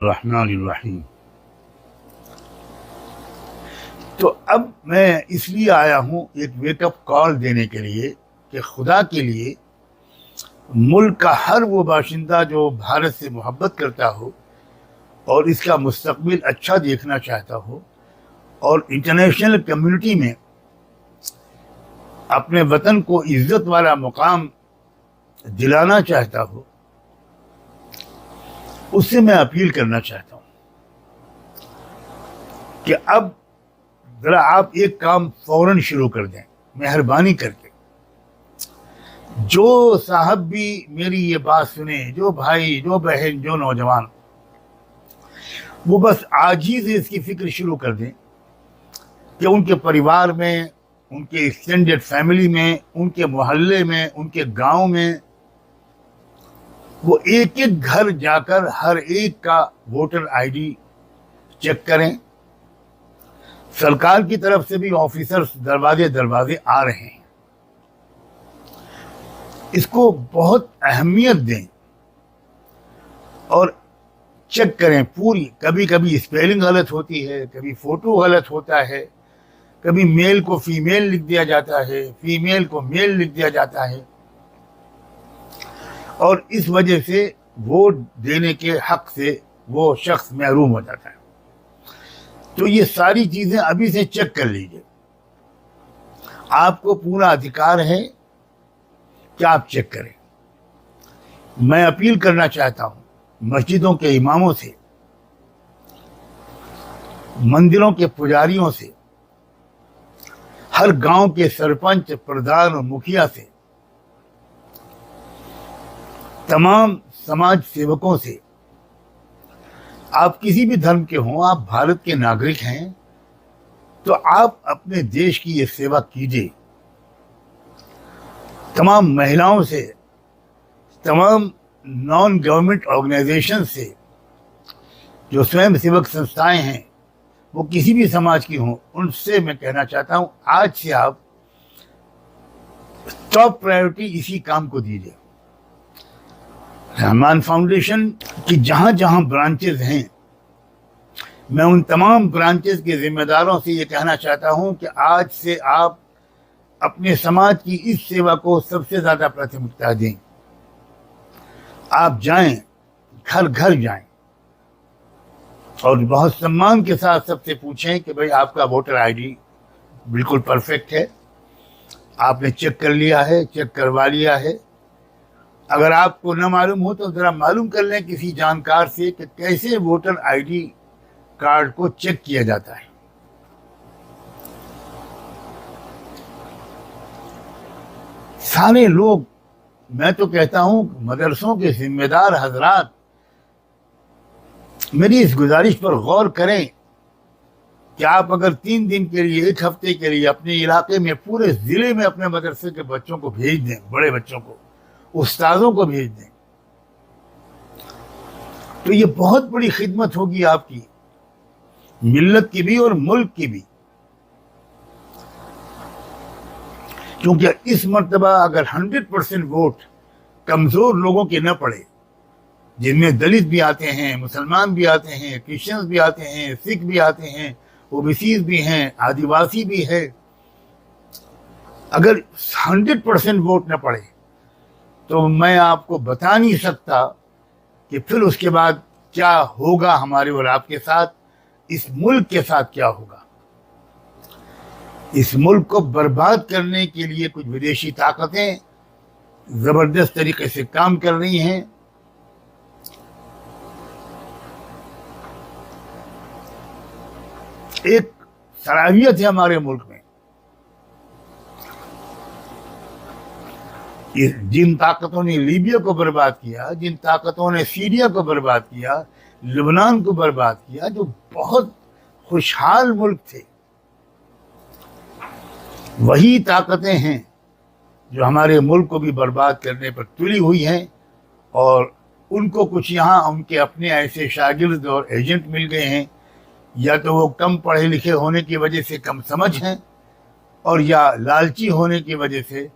रहमानिर्रहीम। तो अब मैं इसलिए आया हूँ एक वेकअप कॉल देने के लिए कि खुदा के लिए मुल्क का हर वो बाशिंदा जो भारत से मोहब्बत करता हो और इसका मुस्तकबिल अच्छा देखना चाहता हो और इंटरनेशनल कम्युनिटी में अपने वतन को इज्जत वाला मुकाम दिलाना चाहता हो, उससे मैं अपील करना चाहता हूँ कि अब ज़रा आप एक काम फौरन शुरू कर दें, मेहरबानी करके। जो साहब भी मेरी ये बात सुने, जो भाई, जो बहन, जो नौजवान, वो बस आज ही से इसकी फिक्र शुरू कर दें कि उनके परिवार में, उनके एक्सटेंडेड फैमिली में, उनके मोहल्ले में, उनके गांव में वो एक एक घर जाकर हर एक का वोटर आईडी चेक करें। सरकार की तरफ से भी ऑफिसर्स दरवाजे दरवाजे आ रहे हैं, इसको बहुत अहमियत दें और चेक करें पूरी। कभी कभी स्पेलिंग गलत होती है, कभी फोटो गलत होता है, कभी मेल को फीमेल लिख दिया जाता है, फीमेल को मेल लिख दिया जाता है, और इस वजह से वोट देने के हक से वो शख्स महरूम हो जाता है। तो ये सारी चीजें अभी से चेक कर लीजिए, आपको पूरा अधिकार है कि आप चेक करें। मैं अपील करना चाहता हूं मस्जिदों के इमामों से, मंदिरों के पुजारियों से, हर गांव के सरपंच, प्रधान और मुखिया से, तमाम समाज सेवकों से। आप किसी भी धर्म के हों, आप भारत के नागरिक हैं, तो आप अपने देश की ये सेवा कीजिए। तमाम महिलाओं से, तमाम नॉन गवर्नमेंट ऑर्गेनाइजेशन से, जो स्वयं सेवक संस्थाएं हैं, वो किसी भी समाज की हों, उनसे मैं कहना चाहता हूं आज से आप टॉप प्रायोरिटी इसी काम को दीजिए। रहमान फाउंडेशन की जहां जहां ब्रांचेस हैं, मैं उन तमाम ब्रांचेस के जिम्मेदारों से ये कहना चाहता हूं कि आज से आप अपने समाज की इस सेवा को सबसे ज्यादा प्राथमिकता दें। आप जाएं, घर घर जाएं और बहुत सम्मान के साथ सबसे पूछें कि भाई आपका वोटर आईडी बिल्कुल परफेक्ट है, आपने चेक कर लिया है, चेक करवा लिया है। अगर आपको न मालूम हो तो ज़रा मालूम कर लें किसी जानकार से कि कैसे वोटर आईडी कार्ड को चेक किया जाता है। सारे लोग, मैं तो कहता हूं मदरसों के जिम्मेदार हजरात, मेरी इस गुजारिश पर गौर करें कि आप अगर 3 दिन के लिए, 1 हफ्ते के लिए अपने इलाके में, पूरे ज़िले में अपने मदरसे के बच्चों को भेज दें, बड़े बच्चों को, उस्तादों को भेज दें, तो ये बहुत बड़ी खिदमत होगी आपकी, मिल्लत की भी और मुल्क की भी। क्योंकि इस मर्तबा अगर 100% वोट कमज़ोर लोगों के न पड़े, जिनमें दलित भी आते हैं, मुसलमान भी आते हैं, क्रिश्चियंस भी आते हैं, सिख भी आते हैं, ओबीसीज भी हैं, आदिवासी भी है, अगर 100% वोट न पड़े तो मैं आपको बता नहीं सकता कि फिर उसके बाद क्या होगा हमारे और आपके साथ, इस मुल्क के साथ क्या होगा। इस मुल्क को बर्बाद करने के लिए कुछ विदेशी ताकतें जबरदस्त तरीके से काम कर रही हैं। एक सलाहियत है हमारे मुल्क में, जिन ताकतों ने लीबिया को बर्बाद किया, जिन ताकतों ने सीरिया को बर्बाद किया, लेबनान को बर्बाद किया, जो बहुत खुशहाल मुल्क थे, वही ताकतें हैं जो हमारे मुल्क को भी बर्बाद करने पर तुली हुई हैं। और उनको कुछ यहाँ उनके अपने ऐसे शागिर्द और एजेंट मिल गए हैं, या तो वो कम पढ़े लिखे होने की वजह से कम समझ हैं, और या लालची होने की वजह से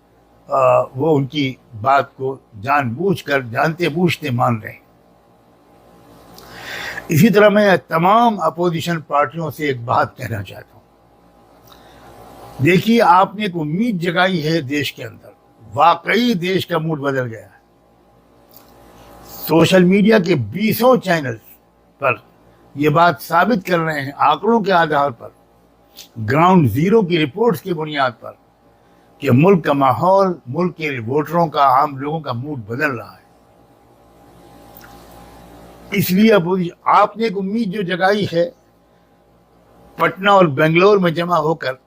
वो उनकी बात को जानबूझकर, जानते बूझते मान रहे हैं। इसी तरह मैं तमाम अपोजिशन पार्टियों से एक बात कहना चाहता हूँ। देखिए, आपने एक उम्मीद जगाई है देश के अंदर, वाकई देश का मूड बदल गया है। सोशल मीडिया के 20 चैनल्स पर यह बात साबित कर रहे हैं, आंकड़ों के आधार पर, ग्राउंड जीरो की रिपोर्ट्स की बुनियाद पर, कि मुल्क का माहौल, मुल्क के वोटरों का, आम लोगों का मूड बदल रहा है। इसलिए अब आपने एक उम्मीद जो जगाई है पटना और बेंगलोर में जमा होकर,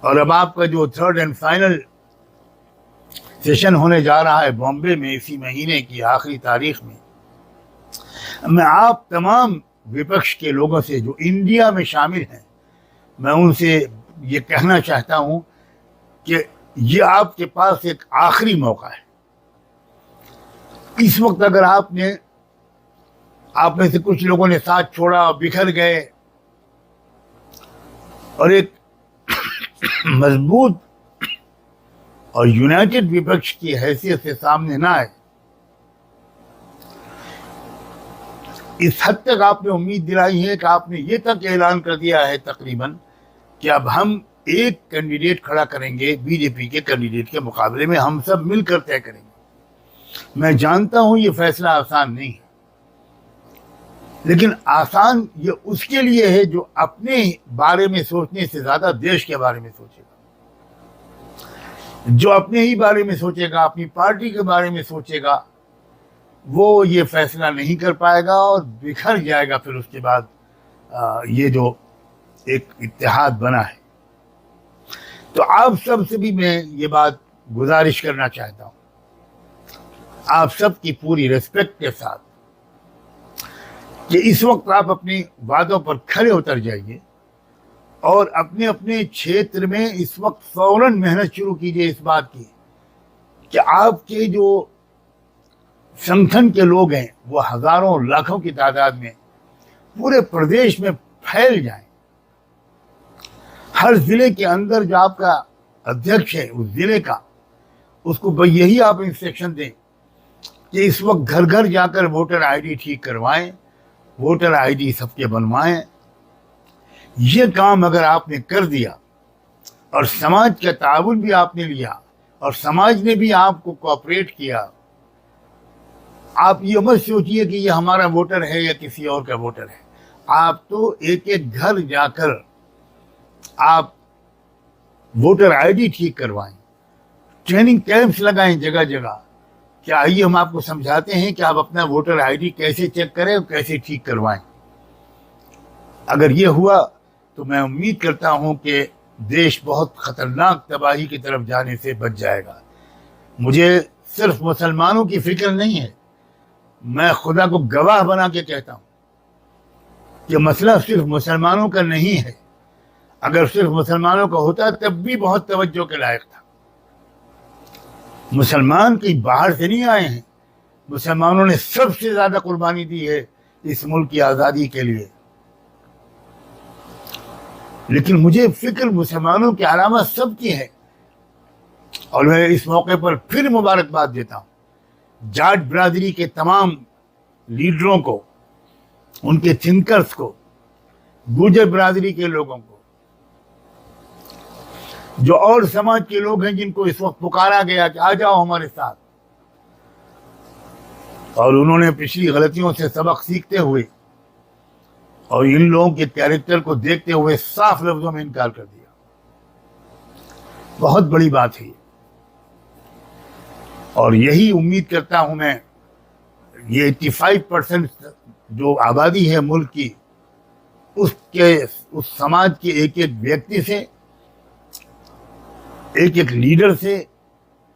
और अब आपका जो 3rd एंड फाइनल सेशन होने जा रहा है बॉम्बे में इसी महीने की आखिरी तारीख में, मैं आप तमाम विपक्ष के लोगों से जो इंडिया में शामिल हैं, मैं उनसे ये कहना चाहता हूं कि ये आपके पास एक आखिरी मौका है। इस वक्त अगर आप में से कुछ लोगों ने साथ छोड़ा, बिखर गए और एक मजबूत और यूनाइटेड विपक्ष की हैसियत से सामने ना आए, इस हद तक आपने उम्मीद दिलाई है कि आपने ये तक ऐलान कर दिया है तकरीबन कि अब हम एक कैंडिडेट खड़ा करेंगे, बीजेपी के कैंडिडेट के मुकाबले में हम सब मिलकर तय करेंगे। मैं जानता हूं ये फैसला आसान नहीं है, लेकिन आसान ये उसके लिए है जो अपने बारे में सोचने से ज्यादा देश के बारे में सोचेगा। जो अपने ही बारे में सोचेगा, अपनी पार्टी के बारे में सोचेगा, वो ये फैसला नहीं कर पाएगा और बिखर जाएगा। फिर उसके बाद ये जो एक इत्तेहाद बना है, तो आप सब से भी मैं ये बात गुजारिश करना चाहता हूं, आप सब की पूरी रिस्पेक्ट के साथ, कि इस वक्त आप अपने वादों पर खरे उतर जाइए और अपने अपने क्षेत्र में इस वक्त फौरन मेहनत शुरू कीजिए इस बात की कि आपके जो संगठन के लोग हैं वो हजारों लाखों की तादाद में पूरे प्रदेश में फैल जाएं। हर जिले के अंदर जो आपका अध्यक्ष है उस जिले का, उसको यही आप इंस्ट्रक्शन दें कि इस वक्त घर घर जाकर वोटर आईडी ठीक करवाएं, वोटर आईडी सबके बनवाएं। ये काम अगर आपने कर दिया और समाज का ताउन भी आपने लिया और समाज ने भी आपको कोऑपरेट किया, आप ये मत सोचिए कि ये हमारा वोटर है या किसी और का वोटर है। आप तो एक एक घर जाकर आप वोटर आईडी ठीक करवाएं, ट्रेनिंग कैंप्स लगाएं जगह जगह। क्या आइए हम आपको समझाते हैं कि आप अपना वोटर आईडी कैसे चेक करें और कैसे ठीक करवाएं। अगर ये हुआ तो मैं उम्मीद करता हूं कि देश बहुत खतरनाक तबाही की तरफ जाने से बच जाएगा। मुझे सिर्फ मुसलमानों की फिक्र नहीं है, मैं खुदा को गवाह बना के कहता हूं कि मसला सिर्फ मुसलमानों का नहीं है। अगर सिर्फ मुसलमानों का होता तब भी बहुत तवज्जो के लायक था। मुसलमान कहीं बाहर से नहीं आए हैं, मुसलमानों ने सबसे ज्यादा कुर्बानी दी है इस मुल्क की आज़ादी के लिए। लेकिन मुझे फिक्र मुसलमानों की अलावा सबकी है। और मैं इस मौके पर फिर मुबारकबाद देता हूं जाट बिरादरी के तमाम लीडरों को, उनके थिंकर्स को, गुर्जर बिरादरी के लोगों को, जो और समाज के लोग हैं जिनको इस वक्त पुकारा गया कि आ जाओ हमारे साथ, और उन्होंने पिछली गलतियों से सबक सीखते हुए और इन लोगों के कैरेक्टर को देखते हुए साफ लफ्जों में इनकार कर दिया। बहुत बड़ी बात है और यही उम्मीद करता हूं मैं, ये 85% जो आबादी है मुल्क की, उस समाज के एक एक व्यक्ति से, एक एक लीडर से,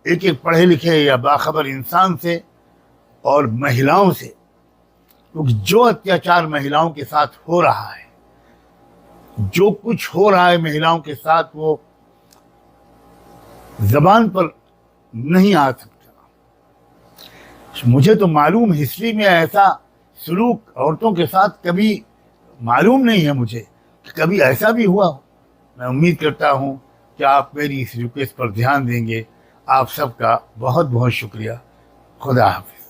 एक एक पढ़े लिखे या बाखबर इंसान से और महिलाओं से, क्योंकि जो अत्याचार महिलाओं के साथ हो रहा है, जो कुछ हो रहा है महिलाओं के साथ, वो जबान पर नहीं आ सकता। मुझे तो मालूम, हिस्ट्री में ऐसा सलूक औरतों के साथ कभी मालूम नहीं है मुझे कि कभी ऐसा भी हुआ हो। मैं उम्मीद करता हूं कि आप मेरी इस रिक्वेस्ट पर ध्यान देंगे। आप सबका बहुत बहुत शुक्रिया। खुदा हाफिज।